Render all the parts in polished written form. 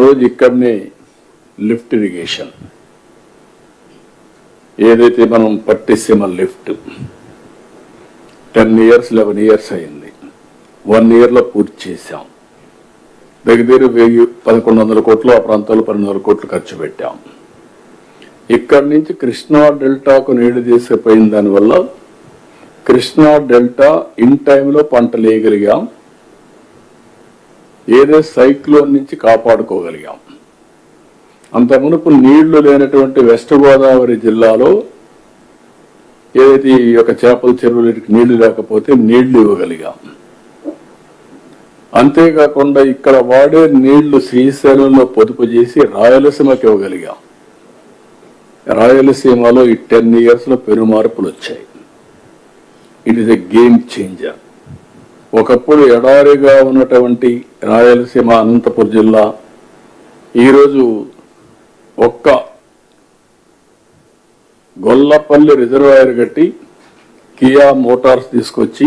రోజు ఇక్కడనే lift irrigation ఏదైతే మనం పట్టిసీమ లిఫ్ట్ 10 years 11 years అయింది. 1 yearలో పూర్తి చేశాం. దగ్గర 1100 కోట్లు ఆ ప్రాంతాల్లో 1200 కోట్లు ఖర్చు పెట్టాం. ఇక్కడి నుంచి కృష్ణా డెల్టాకు నీళ్లు తీసుకుపోయిన దానివల్ల కృష్ణా డెల్టా ఇన్ టైంలో పంటలు వేయగలిగాం. ఏదో సైక్లోన్ నుంచి కాపాడుకోగలిగాం. అంత మునుపు నీళ్లు లేనటువంటి వెస్ట్ గోదావరి జిల్లాలో ఏదైతే ఈ యొక్క చేపల చెరువులకి నీళ్లు లేకపోతే నీళ్లు ఇవ్వగలిగాం. అంతేకాకుండా ఇక్కడ వాడే నీళ్లు శ్రీశైలంలో పొదుపు చేసి రాయలసీమకి ఇవ్వగలిగాం. రాయలసీమలో ఈ 10 yearsలో పెను మార్పులు వచ్చాయి. It is a game changer. ఒకప్పుడు ఎడారిగా ఉన్నటువంటి రాయలసీమ అనంతపురం జిల్లా ఈరోజు ఒక్క గొల్లపల్లి రిజర్వాయర్ కట్టి కియా మోటార్స్ తీసుకొచ్చి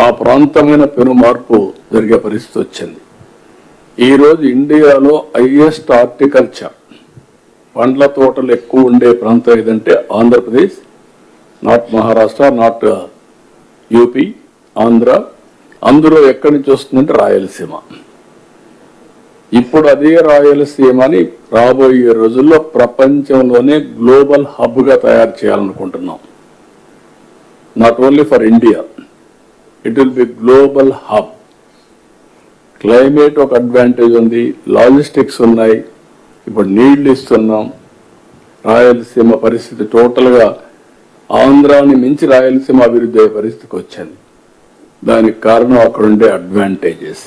ఆ ప్రాంతమైన పెను మార్పు జరిగే పరిస్థితి వచ్చింది. ఈరోజు ఇండియాలో హైయెస్ట్ హార్టికల్చర్ పండ్ల తోటలు ఎక్కువ ఉండే ప్రాంతం ఏదంటే Andhra Pradesh, not Maharashtra, not UP, Andhra. అందులో ఎక్కడి నుంచి వస్తుందంటే రాయలసీమ. ఇప్పుడు అదే రాయలసీమని రాబోయే రోజుల్లో ప్రపంచంలోనే గ్లోబల్ హబ్గా తయారు చేయాలనుకుంటున్నాం. Not only for India, it will be global hub. Climate ఒక అడ్వాంటేజ్ ఉంది, లాజిస్టిక్స్ ఉన్నాయి, ఇప్పుడు నీళ్లు ఇస్తున్నాం. రాయలసీమ పరిస్థితి టోటల్గా ఆంధ్రాని మించి రాయలసీమ అభివృద్ధి అయ్యే పరిస్థితికి వచ్చింది. దానికి కారణం అక్కడ ఉండే అడ్వాంటేజెస్.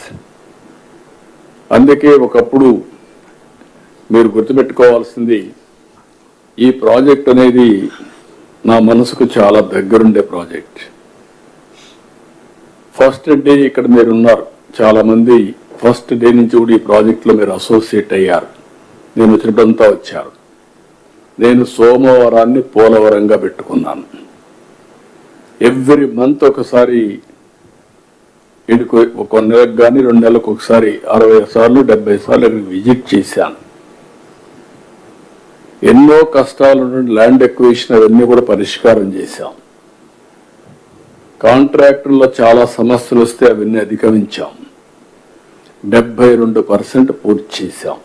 అందుకే ఒకప్పుడు మీరు గుర్తుపెట్టుకోవాల్సింది, ఈ ప్రాజెక్ట్ అనేది నా మనసుకు చాలా దగ్గరుండే ప్రాజెక్ట్. ఫస్ట్ డే ఇక్కడ మీరు ఉన్నారు, చాలా మంది ఫస్ట్ డే నుంచి కూడా ఈ ప్రాజెక్టులో మీరు అసోసియేట్ అయ్యారు. నేను వచ్చినప్పుడంతా వచ్చారు. నేను సోమవారాన్ని పోలవరంగా పెట్టుకున్నాను. ఎవ్రీ మంత్ ఒకసారి ఇంటికి 1 నెలకు కానీ 2 నెలలకు ఒకసారి 60 సార్లు 70 సార్లు విజిట్ చేశాను. ఎన్నో కష్టాలు ల్యాండ్ ఎక్విజిషన్ అవన్నీ కూడా పరిష్కారం చేశాం. కాంట్రాక్టుల్లో చాలా సమస్యలు వస్తే అవన్నీ అధిగమించాం. 72% పూర్తి చేశాం.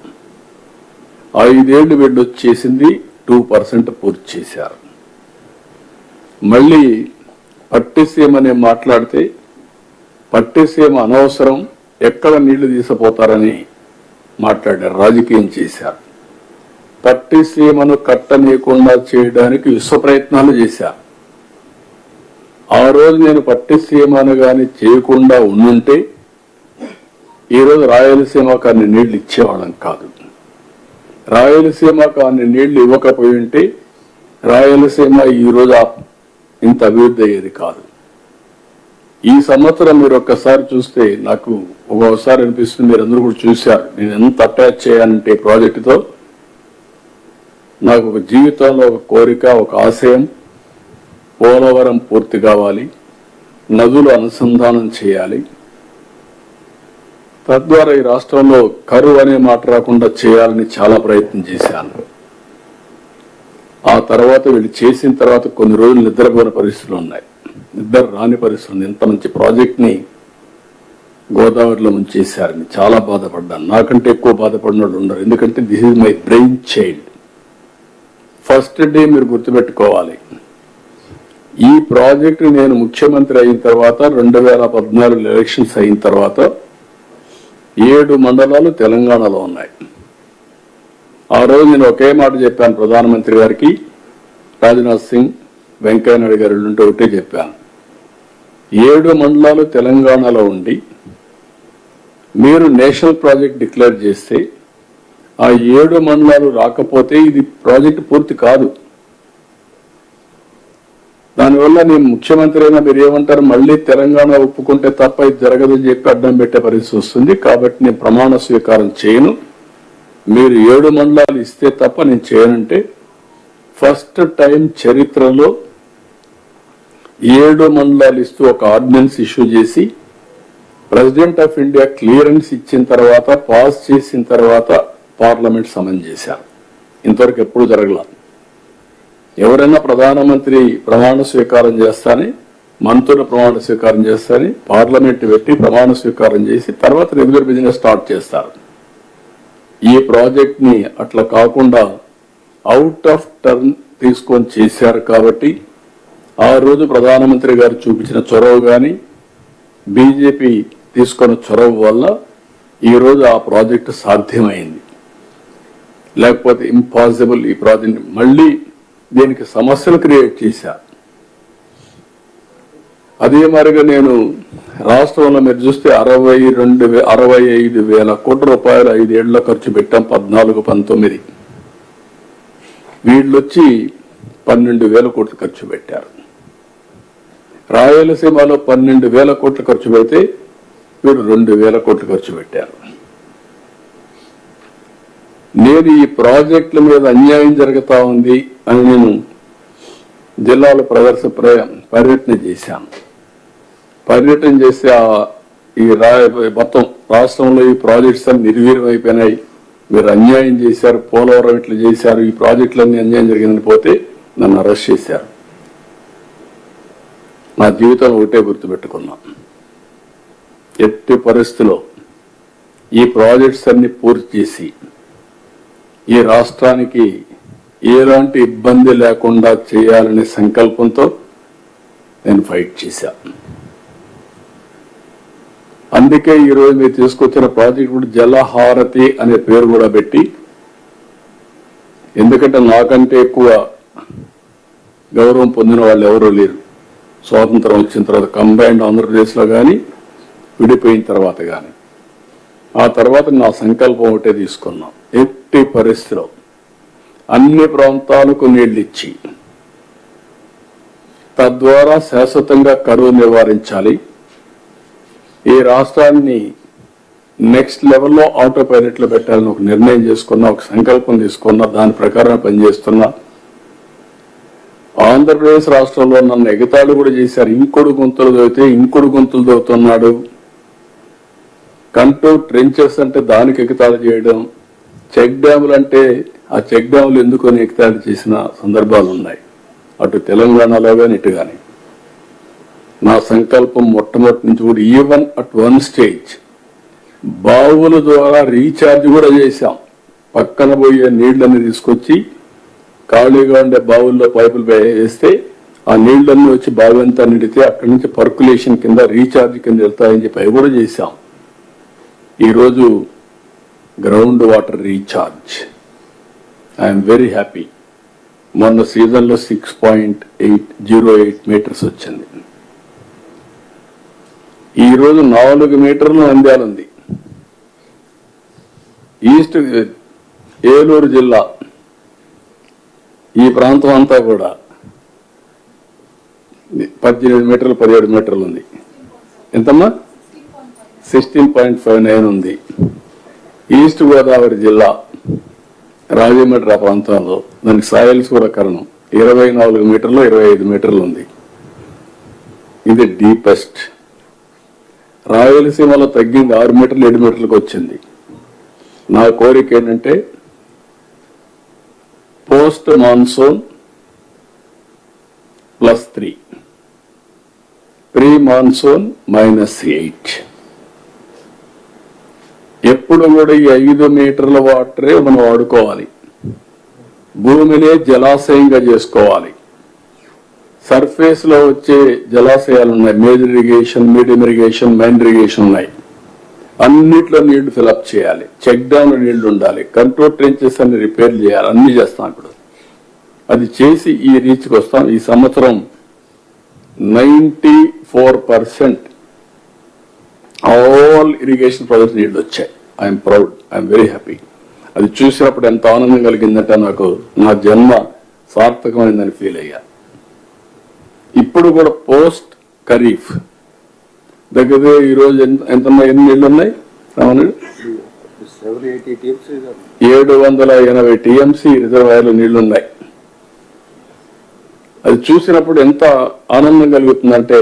5 ఏళ్లు వెళ్ళొచ్చేసింది, 2% పూర్తి చేశారు. మళ్ళీ పట్టిసీమని మాట్లాడితే పట్టిసీమ అనవసరం, ఎక్కడ నీళ్లు తీసుకుపోతారని మాట్లాడారు, రాజకీయం చేశారు. పట్టిసీమను కట్టనీయకుండా చేయడానికి విశ్వ ప్రయత్నాలు చేశారు. ఆ రోజు నేను పట్టిసీమను కానీ చేయకుండా ఉండుంటే ఈరోజు రాయలసీమకు అన్ని నీళ్లు ఇచ్చేవాళ్ళం కాదు. రాయలసీమకు అన్ని నీళ్లు ఇవ్వకపోయి ఉంటే రాయలసీమ ఈరోజు ఇంత అభివృద్ధి అయ్యేది కాదు. ఈ సంవత్సరం మీరు ఒక్కసారి చూస్తే నాకు ఒక్కోసారి అనిపిస్తుంది, మీరు అందరూ కూడా చూశారు, నేను ఎంత అటాచ్ చేయాలంటే ప్రాజెక్టుతో. నాకు ఒక జీవితంలో ఒక కోరిక, ఒక ఆశయం, పోలవరం పూర్తి కావాలి, నదులు అనుసంధానం చేయాలి, తద్వారా ఈ రాష్ట్రంలో కరువు అనే మాట రాకుండా చేయాలని చాలా ప్రయత్నం చేశాను. ఆ తర్వాత వీళ్ళు చేసిన తర్వాత కొన్ని రోజులు నిద్రపోయిన పరిస్థితులు ఉన్నాయి, నిద్ర రాని పరిస్థితులు. ఇంత మంచి ప్రాజెక్ట్ని గోదావరిలో ముంచేశారని చాలా బాధపడ్డాను. నాకంటే ఎక్కువ బాధపడిన వాళ్ళు ఉండరు, ఎందుకంటే this is my brain child. First day మీరు గుర్తుపెట్టుకోవాలి, ఈ ప్రాజెక్టు నేను ముఖ్యమంత్రి అయిన తర్వాత 2014 ఎలక్షన్స్ అయిన తర్వాత 7 మండలాలు తెలంగాణలో ఉన్నాయి. ఆ రోజు నేను ఒకే మాట చెప్పాను ప్రధానమంత్రి గారికి, రాజ్నాథ్ సింగ్, వెంకయ్యనాయుడు గారు ఉంటే ఒకటే చెప్పాను, 7 మండలాలు తెలంగాణలో ఉండి మీరు నేషనల్ ప్రాజెక్ట్ డిక్లేర్ చేస్తే ఆ 7 మండలాలు రాకపోతే ఇది ప్రాజెక్ట్ పూర్తి కాదు. దానివల్ల నేను ముఖ్యమంత్రి అయినా మీరు ఏమంటారు, మళ్ళీ తెలంగాణ ఒప్పుకుంటే తప్ప ఇది జరగదని చెప్పి అడ్డం పెట్టే పరిస్థితి వస్తుంది. కాబట్టి నేను ప్రమాణ స్వీకారం చేయను, మీరు 7 మండలాలు ఇస్తే తప్ప నేను చేయనంటే ఫస్ట్ టైం చరిత్రలో 7 మండలాలు ఇస్తూ ఒక ఆర్డినెన్స్ ఇష్యూ చేసి ప్రెసిడెంట్ ఆఫ్ ఇండియా క్లియరెన్స్ ఇచ్చిన తర్వాత, పాస్ చేసిన తర్వాత పార్లమెంట్ సమన్ చేశారు. ఇంతవరకు ఎప్పుడు జరగలేదు. ఎవరైనా ప్రధానమంత్రి ప్రమాణ స్వీకారం చేస్తాని, మంత్రులు ప్రమాణ స్వీకారం చేస్తాని పార్లమెంట్ పెట్టి ప్రమాణ స్వీకారం చేసి తర్వాత రెగ్యులర్ బిజినెస్ స్టార్ట్ చేస్తారు. ఈ ప్రాజెక్ట్ ని అట్లా కాకుండా అవుట్ ఆఫ్ టర్న్ తీసుకొని చేశారు. కాబట్టి ఆ రోజు ప్రధానమంత్రి గారు చూపించిన చొరవ గాని, బీజేపీ తీసుకున్న చొరవ వల్ల ఈ రోజు ఆ ప్రాజెక్టు సాధ్యమైంది. లేకపోతే ఇంపాసిబుల్. ఈ ప్రాజెక్ట్ మళ్ళీ దీనికి సమస్యలు క్రియేట్ చేశారు. అదే మరిగా నేను రాష్ట్రంలో మీరు చూస్తే 65,000 కోట్ల రూపాయలు 5 ఏళ్లలో ఖర్చు పెట్టాం. 14-19 వీళ్ళొచ్చి 12,000 కోట్లు ఖర్చు పెట్టారు. రాయలసీమలో 12,000 కోట్లు ఖర్చు పెడితే వీళ్ళు 2,000 కోట్లు ఖర్చు పెట్టారు. నేను ఈ ప్రాజెక్టుల మీద అన్యాయం జరుగుతా ఉంది అని నేను జిల్లాలో పర్యటన చేశాను. పర్యటన చేసి ఈ మొత్తం రాష్ట్రంలో ఈ ప్రాజెక్ట్స్ అన్ని నిర్వీర్యం అయిపోయినాయి, మీరు అన్యాయం చేశారు, పోలవరం ఇట్లా చేశారు, ఈ ప్రాజెక్టులన్నీ అన్యాయం జరిగిందని పోతే నన్ను అరెస్ట్ చేశారు. నా జీవితంలో ఒకటే గుర్తుపెట్టుకున్నా, ఎట్టి పరిస్థితిలో ఈ ప్రాజెక్ట్స్ అన్ని పూర్తి చేసి ఈ రాష్ట్రానికి ఎలాంటి ఇబ్బంది లేకుండా చేయాలనే సంకల్పంతో నేను ఫైట్ చేశాను. అందుకే ఈరోజు మీరు తీసుకొచ్చిన ప్రాజెక్ట్ కూడా జలహారతి అనే పేరు కూడా పెట్టి, ఎందుకంటే నాకంటే ఎక్కువ గౌరవం పొందిన వాళ్ళు ఎవరూ లేరు. స్వాతంత్రం వచ్చిన తర్వాత కంబైన్డ్ ఆంధ్రప్రదేశ్లో కానీ, విడిపోయిన తర్వాత కానీ, ఆ తర్వాత నా సంకల్పం ఒకటే తీసుకున్నాం, ఎట్టి పరిస్థితిలో అన్ని ప్రాంతాలకు నీళ్లు ఇచ్చి తద్వారా శాశ్వతంగా కరువు నివారించాలి. ఈ రాష్ట్రాన్ని నెక్స్ట్ లెవెల్లో ఆటో పైలట్ లో పెట్టాలని ఒక నిర్ణయం చేసుకున్నా, ఒక సంకల్పం తీసుకున్నా, దాని ప్రకారం పనిచేస్తున్నా. ఆంధ్రప్రదేశ్ రాష్ట్రంలో నన్ను ఎగతాళి కూడా చేశారు. ఇంకొడు గుంతలు దొరికితే ఇంకొడు గుంతలు దొరుకుతున్నాడు, కంటూ ట్రెంచెస్ అంటే దానికి ఎగతాళి చేయడం, చెక్ డ్యాములు అంటే ఆ చెక్ డ్యాములు ఎందుకొని ఎగతాళి చేసిన సందర్భాలు ఉన్నాయి, అటు తెలంగాణలో కానీ ఇటు కానీ. నా సంకల్పం మొట్టమొదటి నుంచి కూడా ఈవెన్ అట్ వన్ స్టేజ్ బావుల ద్వారా రీఛార్జ్ కూడా చేశాం. పక్కన పోయే నీళ్లన్నీ తీసుకొచ్చి ఖాళీగా ఉండే బావుల్లో పైపులు వేస్తే ఆ నీళ్లన్నీ వచ్చి బావి అంతా నిండితే అక్కడి నుంచి పర్కులేషన్ కింద రీఛార్జ్ కింద వెళ్తాయని చెప్పి అవి కూడా చేశాం. ఈరోజు ground water recharge I'm very happy. మొన్న సీజన్లో 6.08 మీటర్స్ వచ్చింది. ఈరోజు 4 మీటర్లు నంద్యాల ఉంది. ఈస్ట్ ఏలూరు జిల్లా ఈ ప్రాంతం అంతా కూడా 18 మీటర్లు 17 మీటర్లు ఉంది. ఎంతమ్మా? 16.59 ఉంది. ఈస్ట్ గోదావరి జిల్లా రాజమండ్రి ప్రాంతంలో దానికి సాయిల్స్ కూడా కారణం 24 మీటర్లు 25 మీటర్లు ఉంది. ఇది డీపెస్ట్. రాయలసీమలో తగ్గింది 6 మీటర్లు 7 మీటర్లకు వచ్చింది. నా కోరిక ఏంటంటే పోస్ట్ మాన్సూన్ +3, ప్రీ మాన్సూన్ -8. ఎప్పుడు కూడా ఈ 5 మీటర్ల వాటరే మనం వాడుకోవాలి. భూమినే జలాశయంగా చేసుకోవాలి. సర్ఫేస్ లో వచ్చే జలాశయాలు ఉన్నాయి, major irrigation, medium irrigation, minor irrigation ఉన్నాయి. అన్నిట్లో నీళ్లు ఫిలప్ చేయాలి. చెక్ డ్యామ్ నీళ్లు ఉండాలి. కంట్రోల్ ట్రెంచెస్ అన్ని రిపేర్ చేయాలి. అన్ని చేస్తాం. ఇప్పుడు అది చేసి ఈ రీచ్కి వస్తాం. ఈ సంవత్సరం 94% ఆల్ ఇరిగేషన్ ప్రాజెక్ట్స్ నీళ్లు వచ్చాయి. I'm proud, I'm very happy. అది చూసినప్పుడు ఎంత ఆనందం కలిగిందంటే నాకు నా జన్మ సార్థకమైందని ఫీల్ అయ్యా. ఇప్పుడు కూడా పోస్ట్ ఖరీఫ్ దగ్గర ఈరోజు ఎన్ని నీళ్లు ఉన్నాయి? 780 టీఎంసీ రిజర్వాయర్లు నీళ్లున్నాయి. అది చూసినప్పుడు ఎంత ఆనందం కలుగుతుందంటే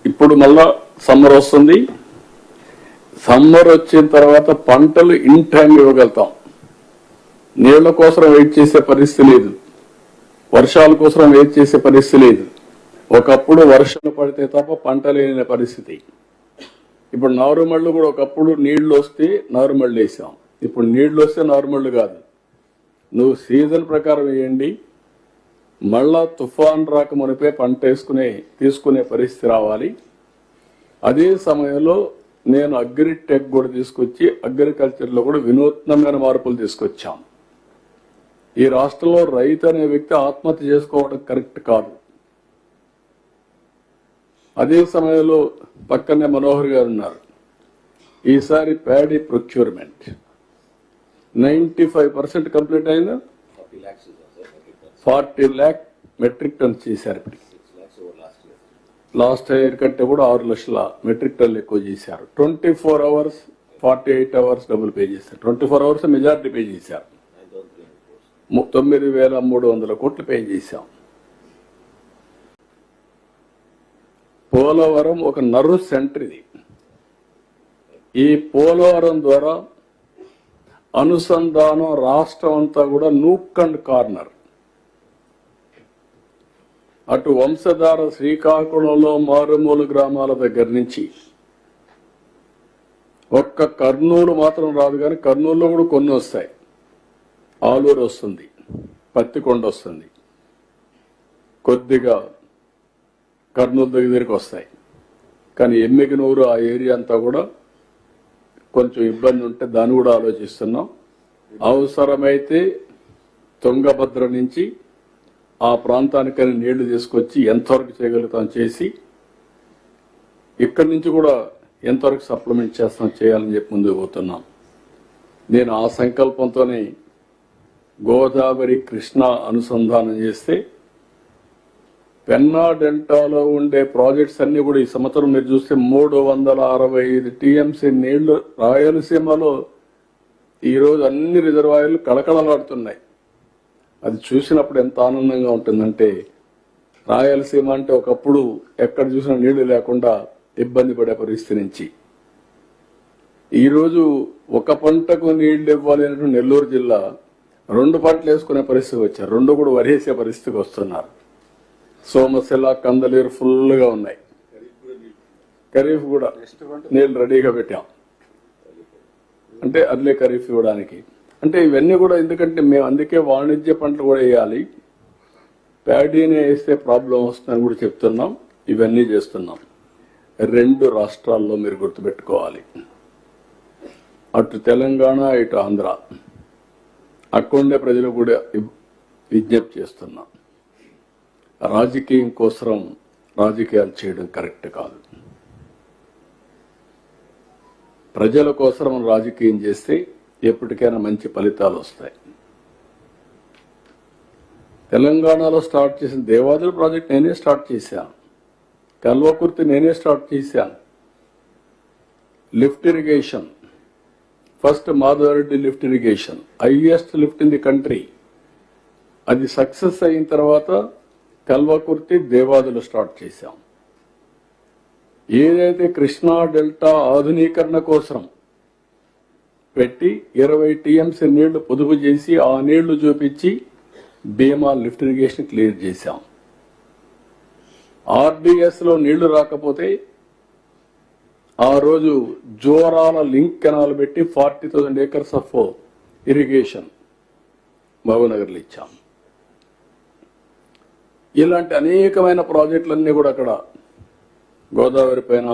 ఇప్పుడు మళ్ళా సమ్మర్ వస్తుంది. సమ్మర్ వచ్చిన తర్వాత పంటలు ఇన్ టైం ఇవ్వగలుగుతాం. నీళ్ల కోసం వెయిట్ చేసే పరిస్థితి లేదు, వర్షాల కోసం వెయిట్ చేసే పరిస్థితి లేదు. ఒకప్పుడు వర్షాలు పడితే తప్ప పంట లేని పరిస్థితి. ఇప్పుడు నారుమళ్ళు కూడా ఒకప్పుడు నీళ్లు వస్తే నారుమళ్ళు వేసాం, ఇప్పుడు నీళ్లు వస్తే నారుమళ్ళు కాదు. నువ్వు సీజన్ ప్రకారం వేయండి, మళ్ళా తుఫాన్ రాక మునిపే పంట తీసుకునే పరిస్థితి రావాలి. అదే సమయంలో నేను అగ్రిటెక్ కూడా తీసుకొచ్చి అగ్రికల్చర్లో కూడా వినూత్నమైన మార్పులు తీసుకొచ్చాం. ఈ రాష్ట్రంలో రైతు అనే వ్యక్తి ఆత్మహత్య చేసుకోవడం కరెక్ట్ కాదు. అదే సమయంలో పక్కనే మనోహర్ గారు ఉన్నారు. ఈసారి ప్యాడీ ప్రొక్యూర్మెంట్ 95% కంప్లీట్ అయింది. 40 lakh మెట్రిక్ టన్ చేశారు. లాస్ట్ ఇయర్ కంటే కూడా 6 లక్షల మెట్రిక్ టన్లు ఎక్కువ చేశారు. 24 hours 48 hours డబ్బులు పే చేశారు. 24 hours మెజారిటీ పే చేశారు. 9,300 కోట్లు పే చేశాం. పోలవరం ఒక నర్వ్ సెంటర్. ఇది ఈ పోలవరం ద్వారా అనుసంధానం రాష్ట్రం అంతా కూడా నూక్ అండ్ కార్నర్. అటు వంశధార శ్రీకాకుళంలో మారుమూల గ్రామాల దగ్గర నుంచి ఒక్క కర్నూలు మాత్రం రాదు, కానీ కర్నూలులో కూడా కొన్ని వస్తాయి. ఆలూరు వస్తుంది, పత్తికొండ వస్తుంది, కొద్దిగా కర్నూలు దగ్గరికి వస్తాయి. కానీ ఎమ్మికనూరు ఆ ఏరియా అంతా కూడా కొంచెం ఇబ్బంది ఉంటే దాన్ని కూడా ఆలోచిస్తున్నాం. అవసరమైతే తుంగభద్ర నుంచి ఆ ప్రాంతానికని నీళ్లు తీసుకొచ్చి ఎంతవరకు చేయగలుగుతాం చేసి, ఇక్కడి నుంచి కూడా ఎంతవరకు సప్లిమెంట్ చేయాలని చెప్పి ముందుకు పోతున్నాం. నేను ఆ సంకల్పంతోనే గోదావరి కృష్ణ అనుసంధానం చేస్తే పెన్నా డెల్టాలో ఉండే ప్రాజెక్ట్స్ అన్ని కూడా ఈ సంవత్సరం మీరు చూస్తే 365 TMC నీళ్లు రాయలసీమలో ఈరోజు అన్ని రిజర్వాయర్లు కళకళలాడుతున్నాయి. అది చూసినప్పుడు ఎంత ఆనందంగా ఉంటుందంటే, రాయలసీమ అంటే ఒకప్పుడు ఎక్కడ చూసినా నీళ్లు లేకుండా ఇబ్బంది పడే పరిస్థితి నుంచి ఈరోజు ఒక పంటకు నీళ్లు ఇవ్వాలి అనేటువంటి నెల్లూరు జిల్లా 2 పంటలు వేసుకునే పరిస్థితికి వచ్చారు. 2 కూడా వరేసే పరిస్థితికి వస్తున్నారు. సోమశిల, కందలేరు ఫుల్గా ఉన్నాయి. ఖరీఫ్ కూడా నీళ్లు రెడీగా పెట్టాం, అంటే అర్లీ ఖరీఫ్ ఇవ్వడానికి. అంటే ఇవన్నీ కూడా ఎందుకంటే మేము అందుకే వాణిజ్య పంటలు కూడా వేయాలి. ప్యాడీని వేస్తే ప్రాబ్లం వస్తుందని కూడా చెప్తున్నాం. ఇవన్నీ చేస్తున్నాం. 2 రాష్ట్రాల్లో మీరు గుర్తుపెట్టుకోవాలి, అటు తెలంగాణ ఇటు ఆంధ్ర. అక్కడుండే ప్రజలు కూడా విజ్ఞప్తి చేస్తున్నాం, రాజకీయం కోసం రాజకీయాలు చేయడం కరెక్ట్ కాదు. ప్రజల కోసం రాజకీయం చేస్తే ఎప్పటికైనా మంచి ఫలితాలు వస్తాయి. తెలంగాణలో స్టార్ట్ చేసిన దేవాదుల ప్రాజెక్ట్ నేనే స్టార్ట్ చేశాను, కల్వకుర్తి నేనే స్టార్ట్ చేశాను. Lift irrigation, first Madhava Reddy lift irrigation, highest lift in the country. అది సక్సెస్ అయిన తర్వాత కల్వకుర్తి, దేవాదులు స్టార్ట్ చేశాం. ఏదైతే కృష్ణా డెల్టా ఆధునీకరణ కోసం పెట్టి 20 TMC నీళ్లు పొదుపు చేసి ఆ నీళ్లు చూపించి భీమా లిఫ్ట్ ఇరిగేషన్ క్లియర్ చేశాం. RDSలో నీళ్లు రాకపోతే ఆ రోజు జోరాల లింక్ కెనాల్ పెట్టి 40,000 acres ఆఫ్ ఇరిగేషన్ మహబూబ్నగర్లో ఇచ్చాం. ఇలాంటి అనేకమైన ప్రాజెక్టులన్నీ కూడా అక్కడ గోదావరి పైన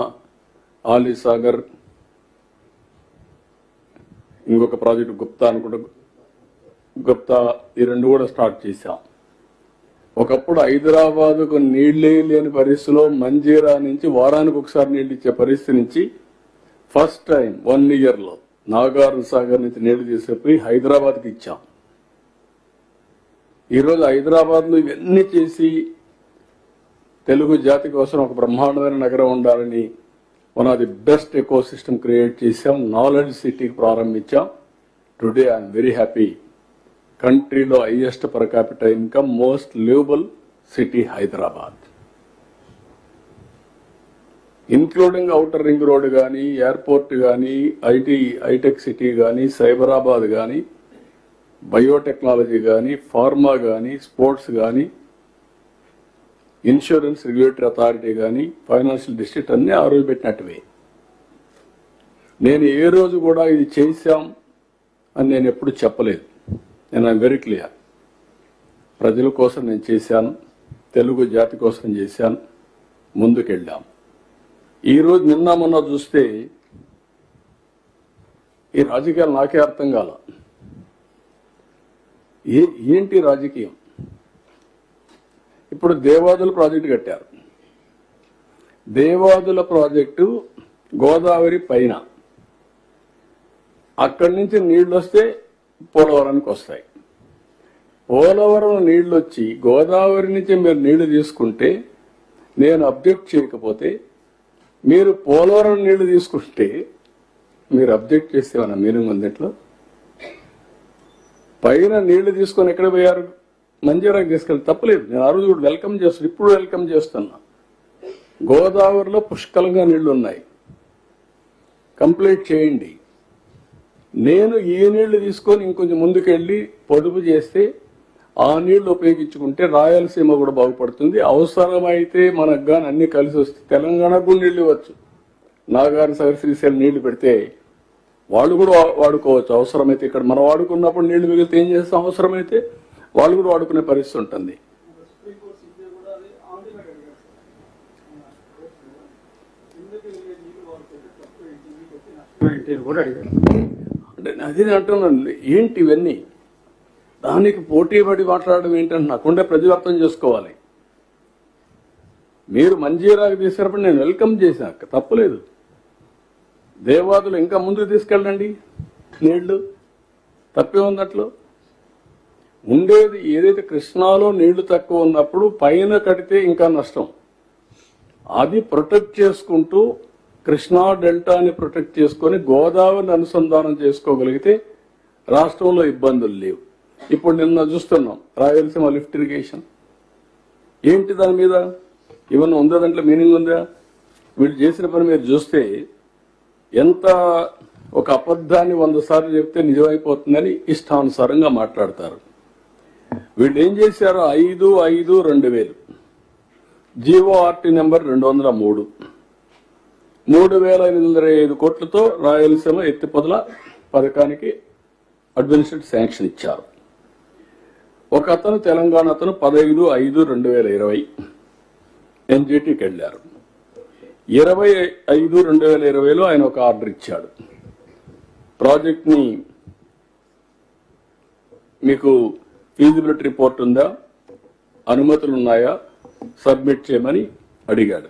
ఆలీసాగర్, ఇంకొక ప్రాజెక్టు గుప్తా అనుకుంటా, గుప్తా, ఈ 2 కూడా స్టార్ట్ చేశాం. ఒకప్పుడు హైదరాబాదుకు నీళ్లే లేని పరిస్థితిలో మంజీరా నుంచి వారానికి ఒకసారి నీళ్లు ఇచ్చే పరిస్థితి నుంచి ఫస్ట్ టైం 1 yearలో నాగార్జున సాగర్ నుంచి నీళ్లు తీసుకుపోయి హైదరాబాద్కి ఇచ్చాం. ఈరోజు హైదరాబాద్లో ఇవన్నీ చేసి తెలుగు జాతి కోసం ఒక బ్రహ్మాండమైన నగరం ఉండాలని one of the best eco system create చేశాం. నాలెడ్జ్ సిటీకి ప్రారంభించాం. Today I'm very happy. కంట్రీలో highest per capital income, most livable city Hyderabad. Including outer ring road కానీ, ఎయిర్పోర్ట్ కానీ, హైటెక్ సిటీ కానీ, సైబరాబాద్ కానీ, బయోటెక్నాలజీ కానీ, ఫార్మా కానీ, స్పోర్ట్స్ కానీ, ఇన్సూరెన్స్ రెగ్యులేటరీ అథారిటీ కానీ, ఫైనాన్షియల్ డిస్ట్రిక్ట్ అన్నీ ఆ రోజు పెట్టినట్టువే. నేను ఏ రోజు కూడా ఇది చేశాం అని నేను ఎప్పుడు చెప్పలేదు. నేను ఐఎమ్ వెరీ క్లియర్. ప్రజల కోసం నేను చేశాను, తెలుగు జాతి కోసం చేశాను, ముందుకెళ్ళాం. ఈరోజు నిన్న మొన్న చూస్తే ఈ రాజకీయాలు నాకే అర్థం కాల. ఏంటి రాజకీయం? ఇప్పుడు దేవాదుల ప్రాజెక్టు కట్టారు. దేవాదుల ప్రాజెక్టు గోదావరి పైన, అక్కడి నుంచి నీళ్లు వస్తే పోలవరానికి వస్తాయి. పోలవరం నీళ్లు వచ్చి గోదావరి నుంచి మీరు నీళ్లు తీసుకుంటే నేను అబ్జెక్ట్ చేయకపోతే, మీరు పోలవరం నీళ్లు తీసుకుంటే మీరు అబ్జెక్ట్ చేస్తే మన మీనింగ్ ఉంది. ఇంట్లో పైన నీళ్లు తీసుకొని ఎక్కడ పోయారు? మంజీరాకి తీసుకెళ్ళి తప్పలేదు. నేను ఆ రోజు కూడా వెల్కమ్ చేస్తాను, ఇప్పుడు వెల్కమ్ చేస్తున్నా. గోదావరిలో పుష్కలంగా నీళ్లు ఉన్నాయి, కంప్లీట్ చేయండి. నేను ఈ నీళ్లు తీసుకొని ఇంకొంచెం ముందుకెళ్ళి పొదుపు చేస్తే ఆ నీళ్లు ఉపయోగించుకుంటే రాయలసీమ కూడా బాగుపడుతుంది. అవసరమైతే మనకు కానీ అన్ని కలిసి వస్తే తెలంగాణకు కూడా నీళ్లు ఇవ్వచ్చు. నాగార్జున సాగర్, శ్రీశైలం నీళ్లు పెడితే వాళ్ళు కూడా వాడుకోవచ్చు. అవసరమైతే ఇక్కడ మనం వాడుకున్నప్పుడు నీళ్లు మిగిలితే ఏం చేస్తాం? అవసరమైతే వాళ్ళు కూడా వాడుకునే పరిస్థితి ఉంటుంది. అంటే అదే అంటున్నాను, ఏంటి ఇవన్నీ? దానికి పోటీ పడి మాట్లాడడం ఏంటంటే నాకుండే ప్రజలు అర్థం చేసుకోవాలి. మీరు మంజీరాకి తీసుకున్నప్పుడు నేను వెల్కమ్ చేశాక తప్పలేదు. దేవాదులు ఇంకా ముందుకు తీసుకెళ్ళండి నీళ్లు, తప్పే ఉన్నట్లు. ఉండేది ఏదైతే కృష్ణాలో నీళ్లు తక్కువ ఉన్నప్పుడు పైన కడితే ఇంకా నష్టం. అది ప్రొటెక్ట్ చేసుకుంటూ కృష్ణా డెల్టాని ప్రొటెక్ట్ చేసుకొని గోదావరిని అనుసంధానం చేసుకోగలిగితే రాష్ట్రంలో ఇబ్బందులు లేవు. ఇప్పుడు నిన్న చూస్తున్నాం రాయలసీమ లిఫ్ట్ ఇరిగేషన్. ఏంటి దాని మీద ఏమన్నా ఉందా? దాంట్లో మీనింగ్ ఉందా? వీళ్ళు చేసిన పని మీరు చూస్తే ఎంత ఒక అబద్ధాన్ని 100 సార్లు చెప్తే నిజమైపోతుందని ఇష్టానుసారంగా మాట్లాడతారు. వీళ్ళు ఏం చేశారు? 5/5/2000 జీవోఆర్టీ నెంబర్ 203 3,525 కోట్లతో రాయలసీమ ఎత్తిపోతల పథకానికి అడ్మినిస్ట్రేటివ్ శాంక్షన్ ఇచ్చారు. ఒక అతను తెలంగాణ అతను 15/5/2020 ఎన్జిటికి వెళ్ళారు. 20/5/2020లో ఆయన ఒక ఆర్డర్ ఇచ్చాడు. ప్రాజెక్ట్ ని మీకు ఫీజిబిలిటీ రిపోర్ట్ ఉందా, అనుమతులు ఉన్నాయా, సబ్మిట్ చేయమని అడిగాడు.